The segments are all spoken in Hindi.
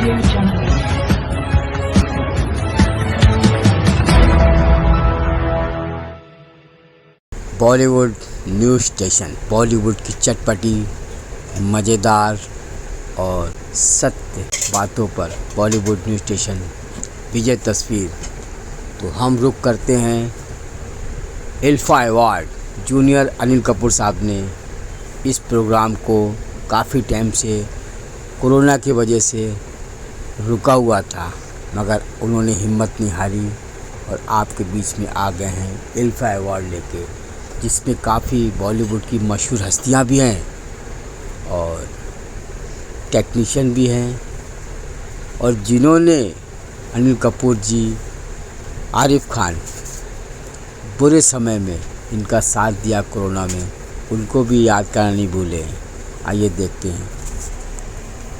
Audio Jungle. Bollywood news station, Bollywood की चटपटी, मज़ेदार और सत्य बातों पर बॉलीवुड न्यूज़ स्टेशन विजय तस्वीर। तो हम रुख करते हैं ILFA award. Junior Anil Kapoor साहब ने इस प्रोग्राम को काफ़ी टाइम से कोरोना की वजह से रुका हुआ था, मगर उन्होंने हिम्मत नहीं हारी और आपके बीच में आ गए हैं इल्फा अवार्ड लेके, जिसमें काफ़ी बॉलीवुड की मशहूर हस्तियां भी हैं और टेक्नीशियन भी हैं, और जिन्होंने अनिल कपूर जी, आरिफ खान बुरे समय में इनका साथ दिया कोरोना में, उनको भी याद करना नहीं भूले। आइए देखते हैं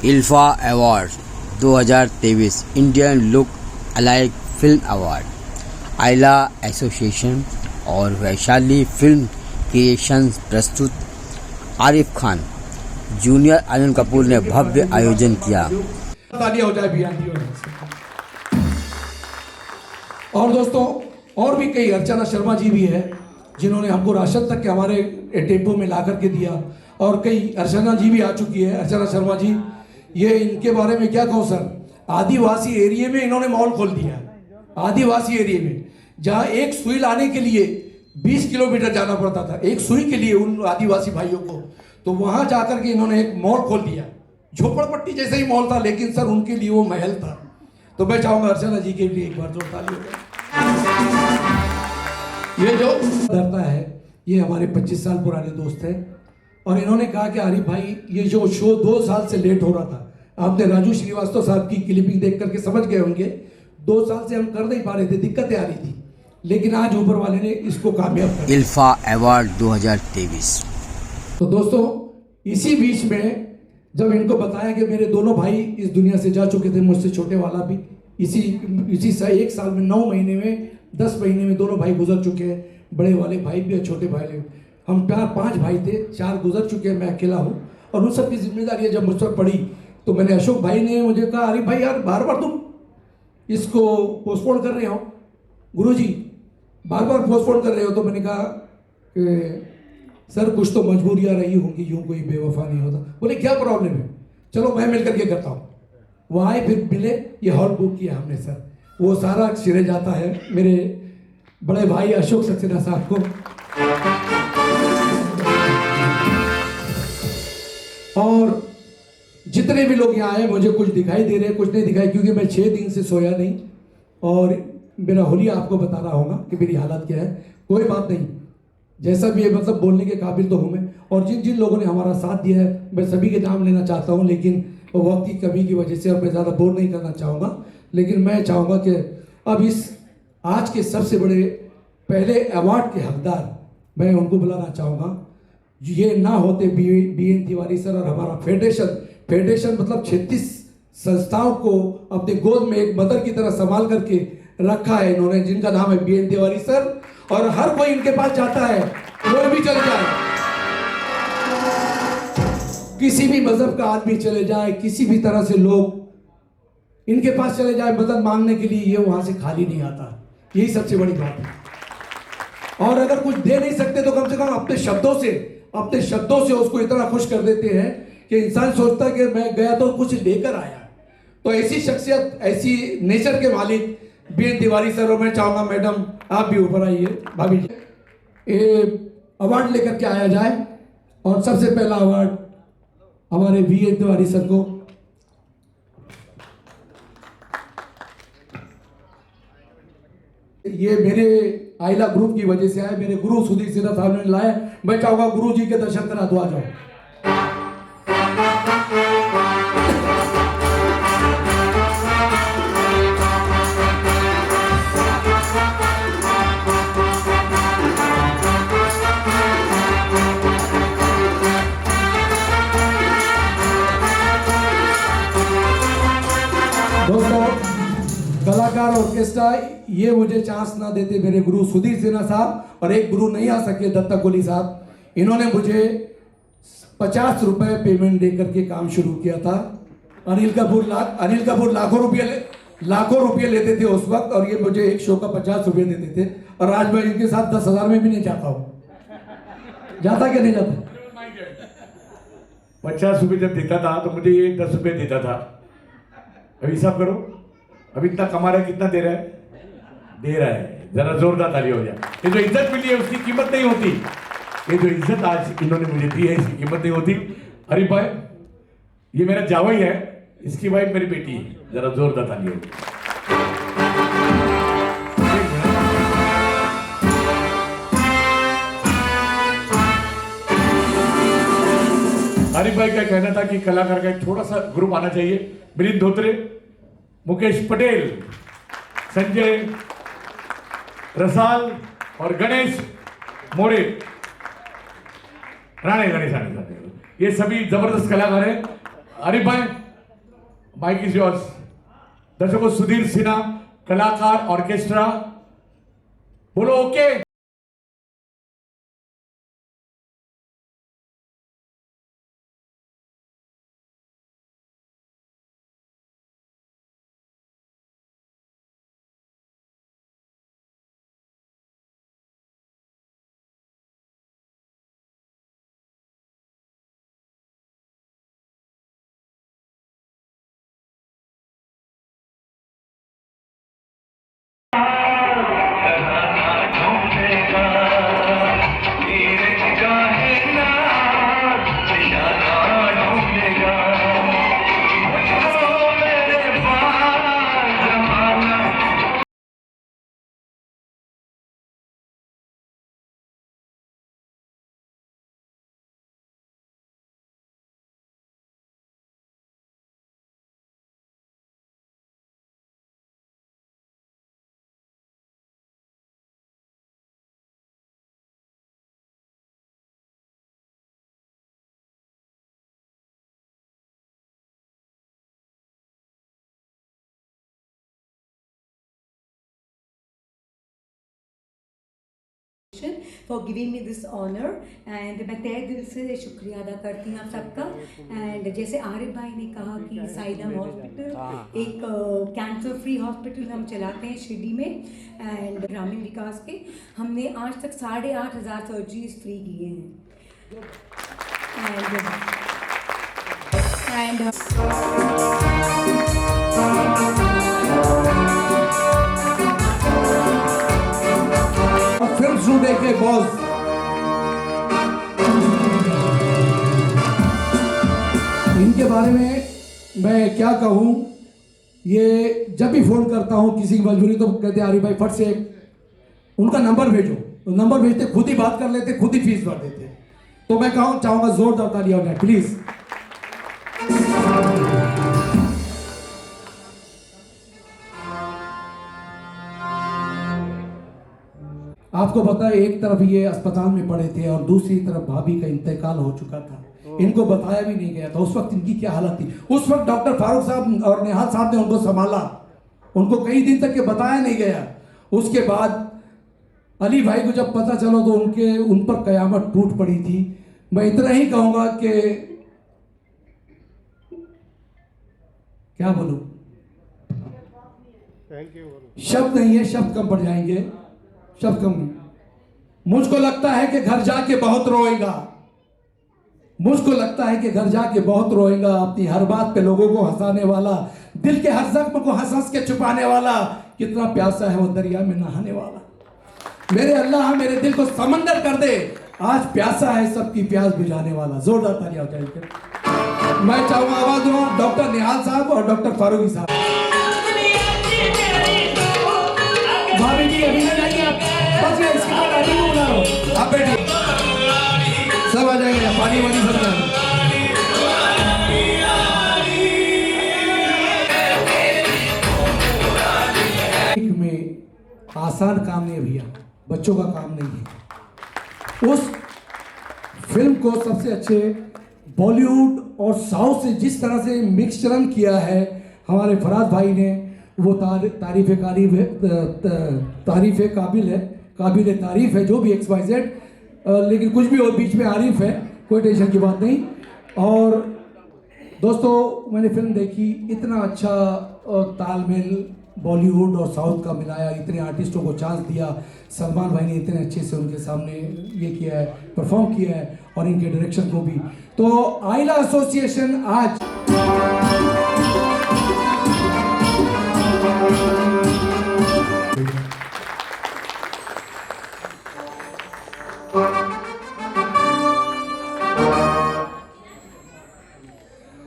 ILFA award 2023 Indian look alike film award. आइला एसोसिएशन और वैशाली फिल्म क्रिएशंस प्रस्तुत आरिफ खान, जूनियर अनिल कपूर ने भव्य आयोजन किया। तालियां हो जाए बिहारी और दोस्तों, और भी कई, अर्चना शर्मा जी भी है जिन्होंने हमको राशन तक के हमारे टेम्पो में ला करके दिया, और कई अर्चना जी भी आ चुकी है। अर्चना शर्मा जी, ये इनके बारे में क्या कहूँ सर, आदिवासी एरिया में इन्होंने मॉल खोल दिया। आदिवासी एरिया में जहाँ एक सुई लाने के लिए 20 किलोमीटर जाना पड़ता था, एक सुई के लिए उन आदिवासी भाइयों को, तो वहाँ जाकर के इन्होंने एक मॉल खोल दिया। झोपड़पट्टी जैसे ही मॉल था, लेकिन सर उनके लिए वो महल था। तो मैं चाहूँगा अर्चना जी के लिए एक बार जोर ताली हो जाए। ये जो धरता है, ये हमारे 25 साल पुराने दोस्त हैं, और इन्होंने कहा कि आरिफ भाई, ये जो शो 2 साल से लेट हो रहा था, आपने राजू श्रीवास्तव साहब की क्लिपिंग देख करके समझ गए होंगे, 2 साल से हम कर नहीं पा रहे थे, दिक्कतें आ रही थी, लेकिन आज ऊपर वाले ने इसको कामयाब कर दिया। इल्फा अवार्ड 2023। तो दोस्तों, इसी बीच में जब इनको बताया कि मेरे दोनों भाई इस दुनिया से जा चुके थे, मुझसे छोटे वाला भी, इसी 1 साल में 9 महीने में 10 महीने में दोनों भाई गुजर चुके हैं। बड़े वाले भाई भी और छोटे भाई भी। हम 5 भाई थे, 4 गुजर चुके हैं, मैं अकेला हूँ, और उन सब की जिम्मेदारी जब मुझ पर पड़ी, तो मैंने, अशोक भाई ने मुझे कहा, अरे भाई यार, बार बार तुम इसको पोस्टपोन कर रहे हो, गुरुजी बार बार पोस्टपोन कर रहे हो। तो मैंने कहा कि सर कुछ तो मजबूरियाँ रही होंगी, यूँ कोई बेवफा नहीं होता। बोले क्या प्रॉब्लम है, चलो मैं मिल करके करता हूँ। वो आए, फिर मिले, ये हॉल बुक किया हमने सर। वो सारा सिरे जाता है मेरे बड़े भाई अशोक सक्सेना साहब को, और जितने भी लोग यहाँ आए, मुझे कुछ दिखाई दे रहे हैं, कुछ नहीं दिखाई, क्योंकि मैं 6 दिन से सोया नहीं, और मेरा होलिया आपको बता रहा होगा कि मेरी हालत क्या है। कोई बात नहीं, जैसा भी है, मतलब बोलने के काबिल तो हूँ मैं। और जिन जिन लोगों ने हमारा साथ दिया है, मैं सभी के नाम लेना चाहता हूँ, लेकिन वक्त की कमी की वजह से अब मैं ज़्यादा बोर नहीं करना चाहूँगा। लेकिन मैं चाहूँगा कि अब इस आज के सबसे बड़े पहले अवार्ड के हकदार, मैं उनको बुलाना चाहूँगा। ये ना होते BN तिवारी सर और हमारा फेडरेशन मतलब 36 संस्थाओं को अपने गोद में एक मदर की तरह संभाल करके रखा है इन्होंने, जिनका नाम है BN तिवारी सर। और हर कोई इनके पास जाता है, कोई भी चले जाए, किसी भी मजहब का आदमी चले जाए, किसी भी तरह से लोग इनके पास चले जाए मदद मांगने के लिए, ये वहां से खाली नहीं आता। यही सबसे बड़ी बात है। और अगर कुछ दे नहीं सकते तो कम से कम अपने शब्दों से उसको इतना खुश कर देते हैं कि इंसान सोचता है कि मैं गया तो कुछ लेकर आया। तो ऐसी शख्सियत, ऐसी नेचर के मालिक BN तिवारी सर। और मैं चाहूँगा मैडम आप भी ऊपर आइए, भाभी जी, ये अवार्ड लेकर के आया जाए। और सबसे पहला अवार्ड हमारे BN तिवारी सर को। ये मेरे आइला ग्रुप की वजह से आए, मेरे गुरु सुधीर सिन्हा साहब ने लाया। मैं चाहूँगा गुरु जी के दर्शन करा दो, आ जाओ। दोस्तों, कलाकार ऑर्केस्ट्रा, ये मुझे चांस ना देते मेरे गुरु सुधीर सिन्हा साहब, और एक गुरु नहीं आ सके, दत्ता कोहली साहब। इन्होंने मुझे 50 रुपए पेमेंट दे करके काम शुरू किया था, अनिल कपूर लाखों रुपये लेते थे उस वक्त, और ये मुझे एक शो का 50 रुपये देते थे, और आज मैं इनके साथ 10,000 में भी नहीं जाता हूँ। जाता क्या नहीं जाता? 50 रुपये जब देता था तो मुझे ये 10 रुपये देता था। अभी हिसाब करो, अभी इतना कमा रहा है, कितना दे रहा है? दे रहा है। जरा जोरदार ताली हो जाए। ये जो इज्जत मिली है उसकी कीमत नहीं होती। ये जो इज्जत आज इन्होंने मुझे दी है इसकी कीमत नहीं होती। अरे भाई, ये मेरा जावाई है, इसकी वाइफ मेरी बेटी है। जरा जोरदार ताली हो। हरीफ भाई का कहना था कि कलाकार का एक थोड़ा सा ग्रुप आना चाहिए। मिलिंद धोत्रे, मुकेश पटेल, संजय रसाल और गणेश मोरे, राणे गणेश आने जाते हैं। ये सभी जबरदस्त कलाकार हैं। हरीफ भाई, माइक इज योर्स। दर्शकों, सुधीर सिन्हा, कलाकार, ऑर्केस्ट्रा, बोलो okay. for giving me this honor and मैं तहे दिल से शुक्रिया अदा करती हूँ आप सबका। एंड जैसे आरिफ भाई ने कहा कि साइदम हॉस्पिटल एक कैंसर फ्री हॉस्पिटल हम चलाते हैं शिरडी में एंड ग्रामीण विकास के। हमने आज तक 8,500 सर्जरीज फ्री किए हैं। एंड फिल्म शूट के बॉस इनके बारे में मैं क्या कहूँ। ये जब भी फोन करता हूँ किसी की मजबूरी तो कहते हैं अरे भाई फट से उनका नंबर भेजो, तो नंबर भेजते, खुद ही बात कर लेते, खुद ही फीस भर देते। तो मैं चाहूँगा जोरदार तालियां हो जाए प्लीज। आपको पता है एक तरफ ये अस्पताल में पड़े थे और दूसरी तरफ भाभी का इंतकाल हो चुका था। इनको बताया भी नहीं गया था। उस वक्त इनकी क्या हालत थी। उस वक्त डॉक्टर फारूक साहब और निहाल साहब ने उनको संभाला, उनको कई दिन तक के बताया नहीं गया। उसके बाद अली भाई को जब पता चला तो उन पर कयामत टूट पड़ी थी। मैं इतना ही कहूँगा कि क्या बोलूँ, शब्द नहीं है, शब्द कम पड़ जाएंगे, शब्द कम। मुझको लगता है कि घर जाके बहुत रोएगा, मुझको लगता है कि घर जाके बहुत रोएगा। अपनी हर बात पे लोगों को हंसाने वाला, दिल के हर जख्म को हंस हंस के छुपाने वाला, कितना प्यासा है वो दरिया में नहाने वाला। मेरे अल्लाह मेरे दिल को समंदर कर दे, आज प्यासा है सबकी प्यास बुझाने वाला। जोरदार तालियां हो जाएगी। मैं चाहूंगा आवाज दूं डॉक्टर निहाल साहब और डॉक्टर फारूकी साहब। भाभी जी अभी ना जाइए आप, बस ये इसके बाद आदमी को बुला लो, आप बैठिए, सब आ जाएंगे, पानी वानी सब आ जाएंगे। में आसान काम नहीं है भैया, बच्चों का काम नहीं है। उस फिल्म को सबसे अच्छे बॉलीवुड और साउथ से जिस तरह से मिक्सचरन किया है हमारे फराज भाई ने, वो तारीफ काबिल तारीफ है, जो भी XYZ, लेकिन कुछ भी और बीच में आरिफ है, कोई टेंशन की बात नहीं। और दोस्तों मैंने फिल्म देखी, इतना अच्छा तालमेल बॉलीवुड और साउथ का मिलाया, इतने आर्टिस्टों को चांस दिया, सलमान भाई ने इतने अच्छे से उनके सामने ये किया है, परफॉर्म किया है, और इनके डायरेक्शन को भी। तो आइला एसोसिएशन आज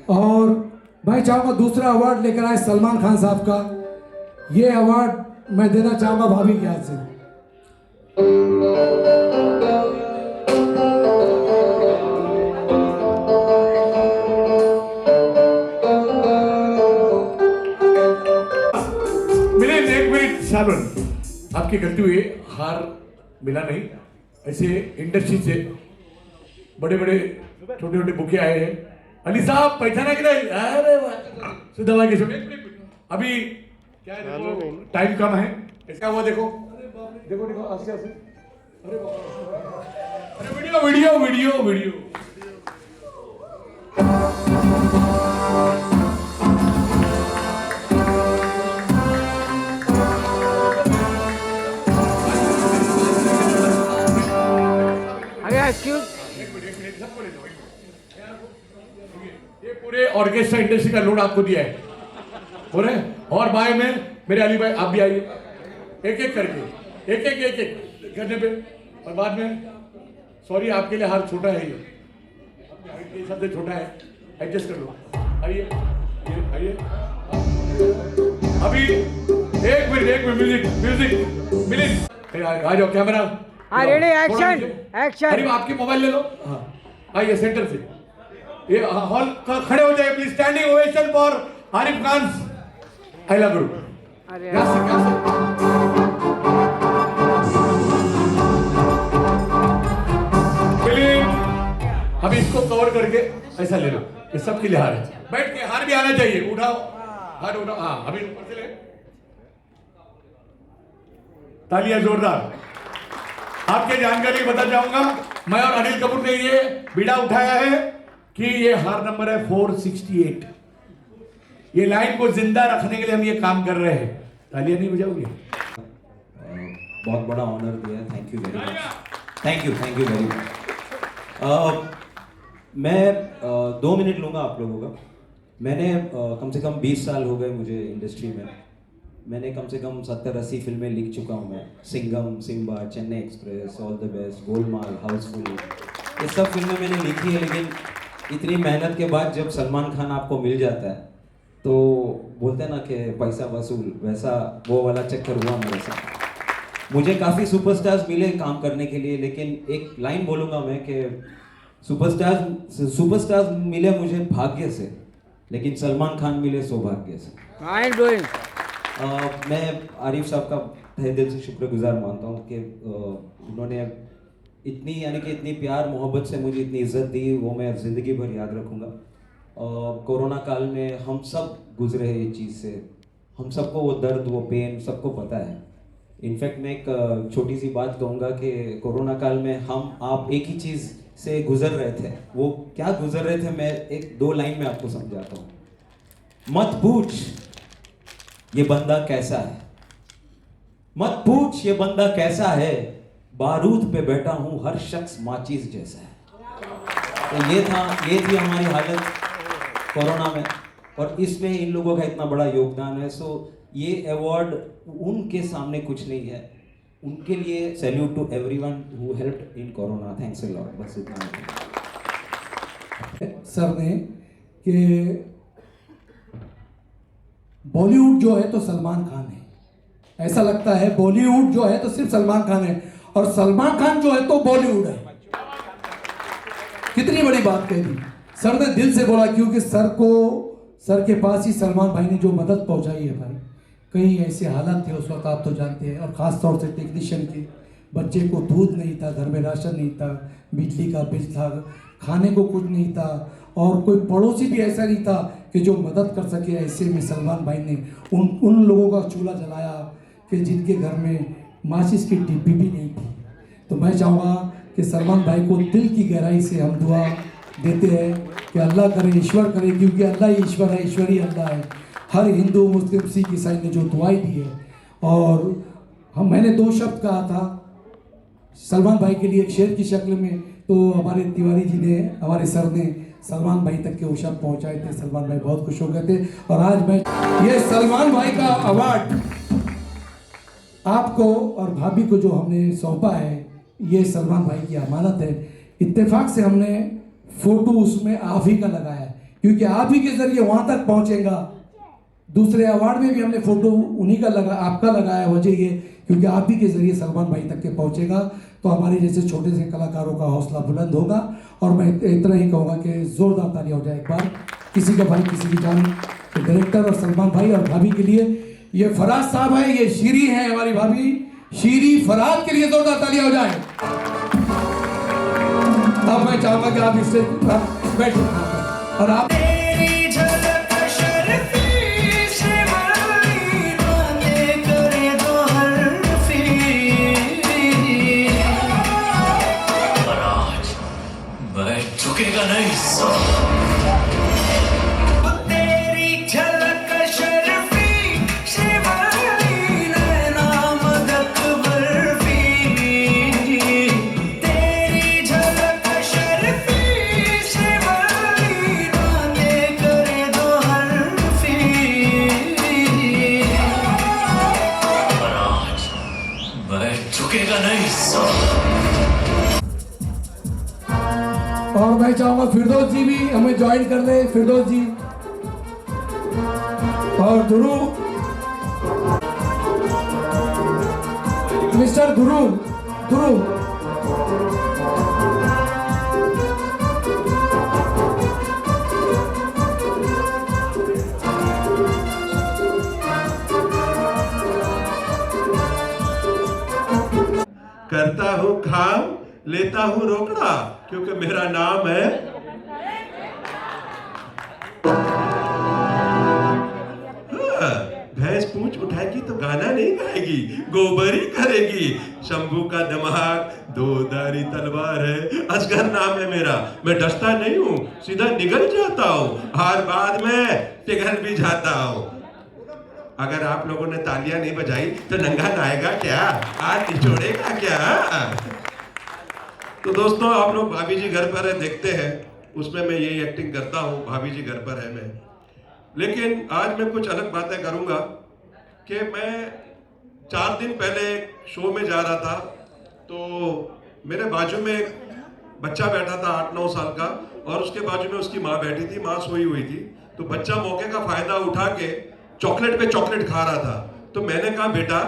और मैं चाहूंगा दूसरा अवार्ड लेकर आए सलमान खान साहब का। ये अवार्ड मैं देना चाहूंगा भाभी के हाथ से। मिले एक मिनट शालन, आपकी गलती हुई, हार मिला नहीं। ऐसे इंडस्ट्री से बड़े बड़े छोटे छोटे बुके आए हैं। अली साहब पहचाना कि नहीं? अरे वाह, सुधवा के अभी क्या है, देखो टाइम कम है, इसका वो देखो देखो देखो आस्ते आस्ते, अरे अरे वीडियो वीडियो वीडियो वीडियो। ये पूरे ऑर्केस्ट्रा इंडस्ट्री का लोड आपको दिया है पूरे, और बाय में मेरे अली भाई आप भी आइए, एक एक करके, एक एक करने पे, और बाद में सॉरी आपके लिए हार छोटा है, ये आपके हाइट के हिसाब से छोटा है, एडजस्ट कर लो। आइए आइए, अभी एक मिनट म्यूजिक म्यूजिक मिलिन आ जाओ, कैमरा रेडी, एक्शन एक्शन। अरे आपके मोबाइल ले लो, हाँ आइए सेंटर से, ये हॉल का खड़े हो जाए please. Standing ovation for Arif Khan आइला ग्रुप। अभी इसको कवर करके ऐसा ले लो, ये सबके लिए हार है। बैठ के हार भी आना चाहिए, उठाओ हार उठाओ, हाँ अभी ऊपर से ले, तालियां जोरदार। आपके जानकारी बता जाऊंगा, मैं और अनिल कपूर ने ये बीड़ा उठाया है कि ये हार नंबर है 468। ये लाइन को जिंदा रखने के लिए हम ये काम कर रहे हैं। तालियां नहीं बजाओगे? बहुत बड़ा ऑनर दिया, thank you very much, thank you very much. मैं 2 मिनट लूँगा आप लोगों का। मैंने कम से कम 20 साल हो गए मुझे इंडस्ट्री में। मैंने कम से कम 70-80 फिल्में लिख चुका हूँ मैं। Singham, Simmba, Chennai express, all the best, Golmaal, Housefull, ये सब फिल्में मैंने लिखी है। लेकिन इतनी मेहनत के बाद जब सलमान खान आपको मिल जाता है तो बोलते हैं ना कि पैसा वसूल, वैसा वो वाला चक्कर हुआ मेरे साथ। मुझे काफ़ी सुपरस्टार्स मिले काम करने के लिए, लेकिन एक लाइन बोलूँगा मैं कि सुपरस्टार्स मिले मुझे भाग्य से, लेकिन सलमान खान मिले सौभाग्य से। Mind blowing. मैं आरिफ साहब का तहे दिल से शुक्रगुजार मानता हूँ कि उन्होंने इतनी यानी कि इतनी प्यार मोहब्बत से मुझे इतनी इज्जत दी, वो मैं ज़िंदगी भर याद रखूँगा। कोरोना काल में हम सब गुजरे हैं ये चीज़ से, हम सबको वो दर्द, वो पेन सबको पता है। इनफैक्ट मैं एक छोटी सी बात कहूँगा कि कोरोना काल में हम आप एक ही चीज़ से गुजर रहे थे। वो क्या गुजर रहे थे, मैं 1-2 लाइन में आपको समझाता हूँ। मत पूछ ये बंदा कैसा है, मत पूछ ये बंदा कैसा है, बारूद पे बैठा हूं हर शख्स माचिस जैसा है। तो ये थी हमारी हालत कोरोना में, और इसमें इन लोगों का इतना बड़ा योगदान है। सो ये अवार्ड उनके सामने कुछ नहीं है, उनके लिए salute to everyone who helped in corona. Thanks a lot. बस इतना सर ने कि बॉलीवुड जो है तो सलमान खान है। ऐसा लगता है बॉलीवुड जो है तो सिर्फ सलमान खान है, और सलमान खान जो है तो बॉलीवुड है। कितनी बड़ी बात कह दी सर ने, दिल से बोला, क्योंकि सर के पास ही सलमान भाई ने जो मदद पहुंचाई है भाई। कई ऐसे हालात थे उस वक्त, आप तो जानते हैं, और ख़ास तौर से टेक्नीशियन के बच्चे को दूध नहीं था, घर में राशन नहीं था, बिजली का बिल था, खाने को कुछ नहीं था, और कोई पड़ोसी भी ऐसा नहीं था कि जो मदद कर सके। ऐसे में सलमान भाई ने उन लोगों का चूल्हा जलाया कि जिनके घर में माचिस की डिब्बी भी नहीं थी। तो मैं चाहूँगा कि सलमान भाई को दिल की गहराई से हम दुआ देते हैं कि अल्लाह करे, ईश्वर करे, क्योंकि अल्लाह ही ईश्वर है, ईश्वर ही अल्लाह है। हर हिंदू, मुस्लिम, सिख, ईसाई ने जो दुआएं दी है, और मैंने 2 शब्द कहा था सलमान भाई के लिए एक शेर की शक्ल में, तो हमारे तिवारी जी ने, हमारे सर ने सलमान भाई तक के वो शब्द पहुँचाए थे। सलमान भाई बहुत खुश हो गए थे। और आज मैं ये सलमान भाई का अवार्ड आपको और भाभी को जो हमने सौंपा है, ये सलमान भाई की अमानत है। इत्तेफाक से हमने फोटो उसमें आप ही का लगाया है, क्योंकि आप ही के जरिए वहां तक पहुंचेगा। दूसरे अवार्ड में भी हमने फोटो उन्हीं का आपका लगाया, वजह ये क्योंकि आप ही के जरिए सलमान भाई तक के पहुंचेगा, तो हमारे जैसे छोटे से कलाकारों का हौसला बुलंद होगा। और मैं इतना ही कहूँगा कि जोरदार ताली हो जाए एक बार किसी का भाई किसी की जान, डायरेक्टर और सलमान भाई और भाभी के लिए। ये फराज साहब है, ये शीरी है हमारी भाभी, शीरी फराज के लिए जोरदार ताली हो जाए। अब मैं चाहूंगा कि आप इससे बैठ और आप झुकेगा नहीं तेरी झलक शर्फी शिवानी नैना मदक बर्फी तेरी झलक शर्फी शिवानी बातें करे दो हरफी पर आज मैं झुकेगा नहीं और मैं चाहूंगा फिरदौस जी भी हमें ज्वाइन कर ले। फिरदौस जी और ध्रुव, मिस्टर ध्रुव, करता हूँ काम, लेता हूँ रोकड़ा, क्योंकि मेरा नाम है भैंस पूंछ उठाएगी तो गाना नहीं गाएगी, गोबर ही करेगी। शंभू का दिमाग, 2 धारी तलवार है, असगर नाम है मेरा। मैं डरता नहीं हूँ, सीधा निगल जाता हूँ, हार बाद में पिघल भी जाता हूँ। अगर आप लोगों ने तालियां नहीं बजाई तो नंगा आएगा क्या, हाथ निचोड़ेगा क्या? तो दोस्तों, आप लोग भाभी जी घर पर है देखते हैं, उसमें मैं यही एक्टिंग करता हूँ, भाभी जी घर पर है मैं। लेकिन आज मैं कुछ अलग बातें करूँगा कि मैं 4 दिन पहले एक शो में जा रहा था, तो मेरे बाजू में एक बच्चा बैठा था 8-9 साल का, और उसके बाजू में उसकी माँ बैठी थी, माँ सोई हुई थी। तो बच्चा मौके का फायदा उठा के चॉकलेट पे चॉकलेट खा रहा था। तो मैंने कहा, बेटा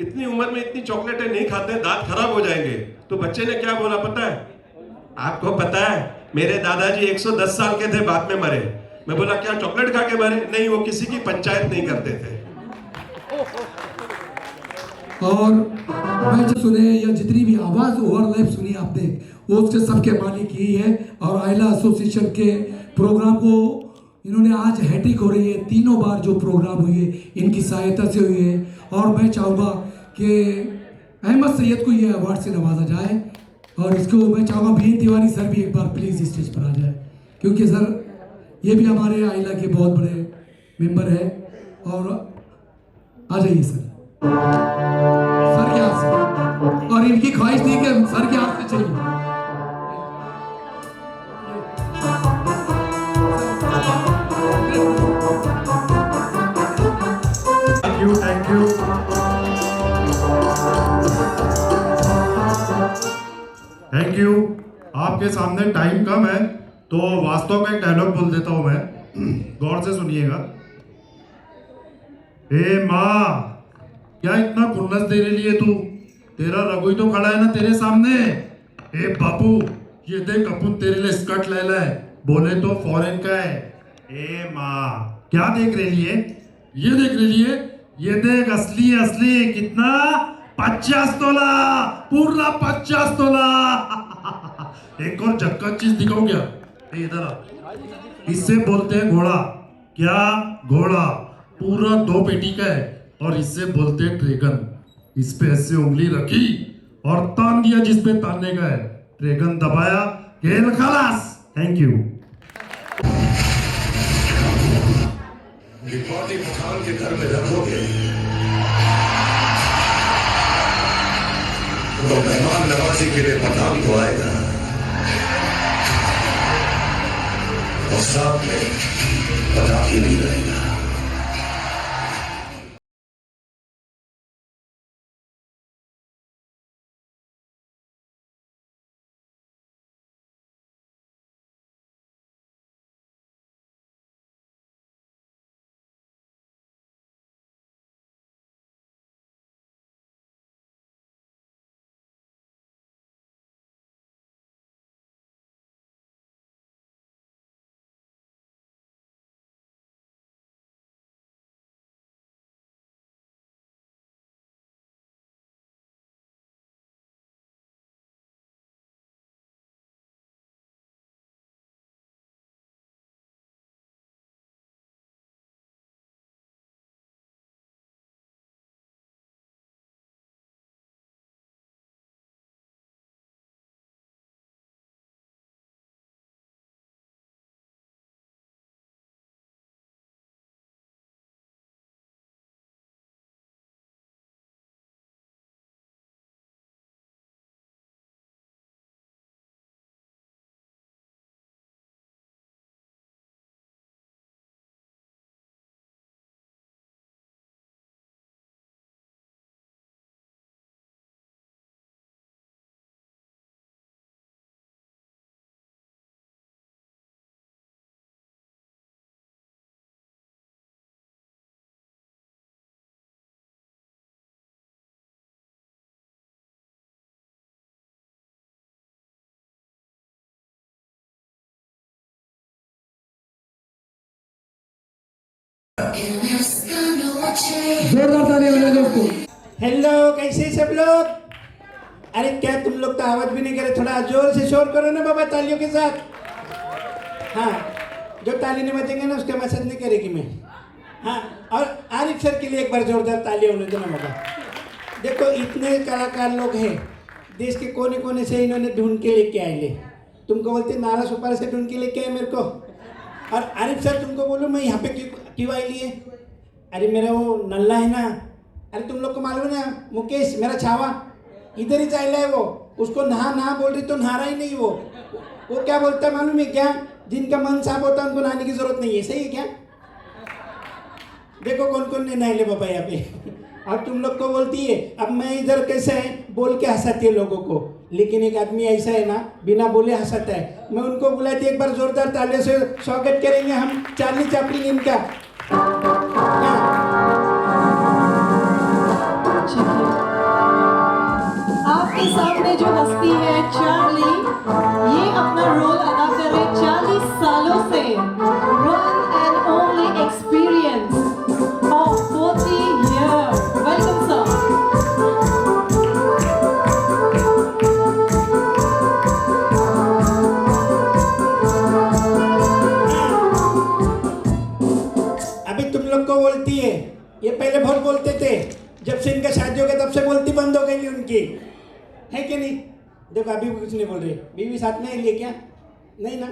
इतनी उम्र में इतनी चॉकलेटें नहीं खाते, दांत खराब हो जाएंगे। तो बच्चे ने क्या बोला पता है? आपको पता है मेरे दादाजी 110 साल के थे, बाद में मरे। मैं बोला, क्या चॉकलेट खा के मरे? नहीं, वो किसी की पंचायत नहीं करते थे। और मैं जो सुने या जितनी भी आवाज ओवरलैप सुनी आपने, वो उसके सबके मालिक ही है। और आइला एसोसिएशन के प्रोग्राम को इन्होंने आज हैट्रिक हो रही है, 3 बार जो प्रोग्राम हुई है इनकी सहायता से हुई है। और मैं चाहूँगा कि अहमद सैयद को ये अवार्ड से नवाजा जाए, और इसको मैं चाहूँगा बीएन तिवारी सर भी एक बार प्लीज़ स्टेज पर आ जाए, क्योंकि सर ये भी हमारे आइला के बहुत बड़े मेंबर है। और आ जाइए सर के हाथ से, और इनकी ख्वाहिश थी कि सर के हाथ से चाहिए। Thank you. Thank you. आपके सामने टाइम कम है, तो वास्तव में एक डायलॉग बोल देता हूं मैं, गौर से सुनिएगा। ए माँ, क्या इतना खुन्नस तेरे लिए तू? तेरा रघुई तो खड़ा है ना तेरे सामने। ए बापू, ये देख अपन तेरे लिए स्कर्ट ले लाए, बोले तो फॉरेन का है। ए माँ, क्या देख रही है? ये देख रही है, ये देख असली असली। कितना? 50 तोला, पूरा 50 तोला। एक और झक्का चीज दिखाऊं क्या? इधर आ, इससे बोलते हैं घोड़ा। क्या घोड़ा? पूरा 2 पेटी का है, और इससे बोलते हैं ड्रैगन। इस पे ऐसे उंगली रखी और तान दिया जिस पे तानने का है, ड्रैगन दबाया, खेल खलास। Thank you. रिकॉर्डी पठान के घर में रखोगे तो मेहमान नवाजी के लिए पठान तो आएगा और साथ में पटाखी भी रहेगा। जोरदार ताली बजाइए दोस्तों। हेलो, कैसे सब लोग? अरे क्या तुम लोग तो आवाज भी नहीं करे, थोड़ा जोर से शोर करो ना बाबा तालियों के साथ। हाँ, जो ताली नहीं बजेंगे ना उसके मदद नहीं करेगी मैं। हाँ, और आरिफ सर के लिए एक बार जोरदार ताली होने दो ना बाबा। देखो इतने कलाकार लोग हैं, देश के कोने कोने से इन्होंने ढूंढ के लेके आए ले। तुमको बोलते नाला सुपारा से ढूंढ के लेके आए मेरे को। और आरिफ सर तुमको बोलो मैं यहाँ पे क्यों आई लिए? अरे मेरा वो नल्ला है ना, अरे तुम लोग को मालूम है ना, मुकेश मेरा छावा इधर ही चाहला है वो, उसको नहा बोल रही तो नहा रहा ही नहीं वो क्या बोलता है मालूम है क्या? जिनका मन साफ होता है उनको नहाने की जरूरत नहीं है, सही है क्या? देखो कौन कौन ने नहले बाबा यहाँ पे। और तुम लोग को बोलती है, अब मैं इधर कैसे है बोल के हंसाती है लोगों को, लेकिन एक आदमी ऐसा है ना बिना बोले हंसाता है। मैं उनको बुलाती एक बार जोरदार तालियों से स्वागत करेंगे हम चार्ली चैपलिन इनका। आपके सामने जो हस्ती है चार्ली, ये अपना रोल अदा कर रहे 40 सालों से। One and only experience of 40 years। Welcome sir. अभी तुम लोग को बोलती है, ये पहले बहुत बोलते थे, जब से इनका शादी हो गया तब से बोलती बंद हो गई उनकी, है कि नहीं? देखो अभी भी कुछ नहीं बोल रहे। बीवी साथ में लिए क्या? नहीं ना?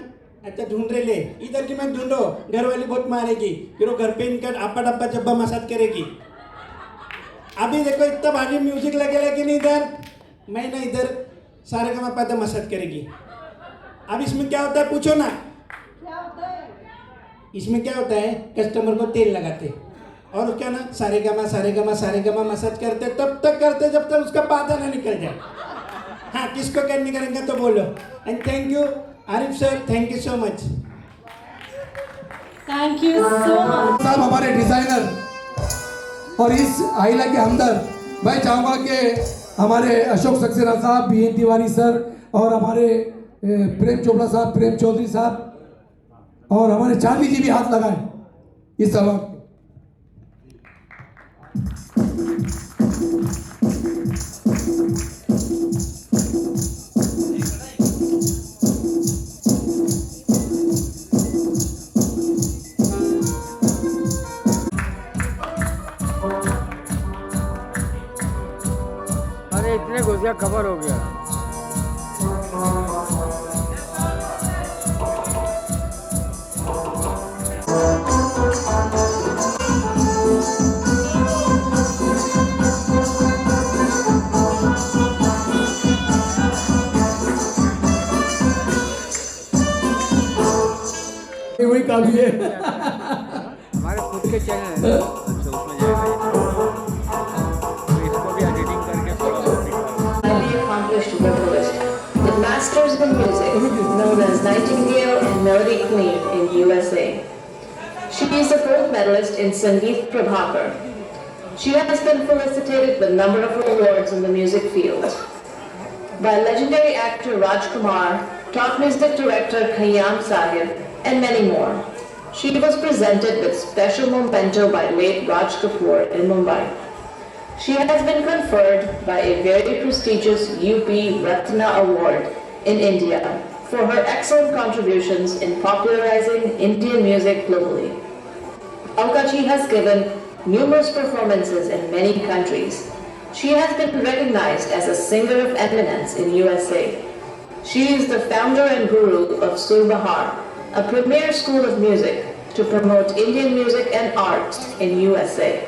अच्छा ढूंढ रहे ले, इधर की मैं ढूंढो, घर वाली बहुत मारेगी, फिर वो घर पे इनका आपा डब्बा जब्बा मसाज करेगी। अभी देखो इतना भारी म्यूजिक लगेगा कि नहीं इधर, मैं ना इधर सारे का पादा मसाज करेगी। अब इसमें क्या होता है पूछो ना? इसमें क्या होता है, कस्टमर को तेल लगाते और क्या ना सारे गमा मसाज करते, तब तक करते जब तक उसका पादा ना निकल जाए। हाँ, किसको करने करेंगे तो बोलो। And thank you Arif sir, thank you so much. Thank you so much साहब हमारे डिजाइनर और इस आइला के हमदर्द। मैं चाहूँगा कि हमारे अशोक सक्सेना साहब, BN तिवारी सर और हमारे प्रेम चोपड़ा साहब, प्रेम चौधरी साहब और हमारे चांदी जी भी हाथ लगाएं इस सवाल। अरे इतने घुस गया, खबर हो गया। वही काफी है। हमारे खुद के चैनल है अच्छा उसमें जाएगा तो इसको भी एडिटिंग करके थोड़ा बहुत highly accomplished vocalist with masters in music, known as Nightingale and Melody Queen in USA. She is a gold medalist in Sangeet Prabhakar. She has been felicitated with a number of awards in the music field by legendary actor Rajkumar, top music director Khayyam Sahib, and many more. She was presented with special memento by late Raj Kapoor in Mumbai. She has been conferred by a very prestigious UP Ratna Award in India for her excellent contributions in popularizing Indian music globally. Alkachi has given numerous performances in many countries. She has been recognized as a singer of eminence in USA. She is the founder and guru of Sur Bahar, a premier school of music to promote Indian music and arts in USA.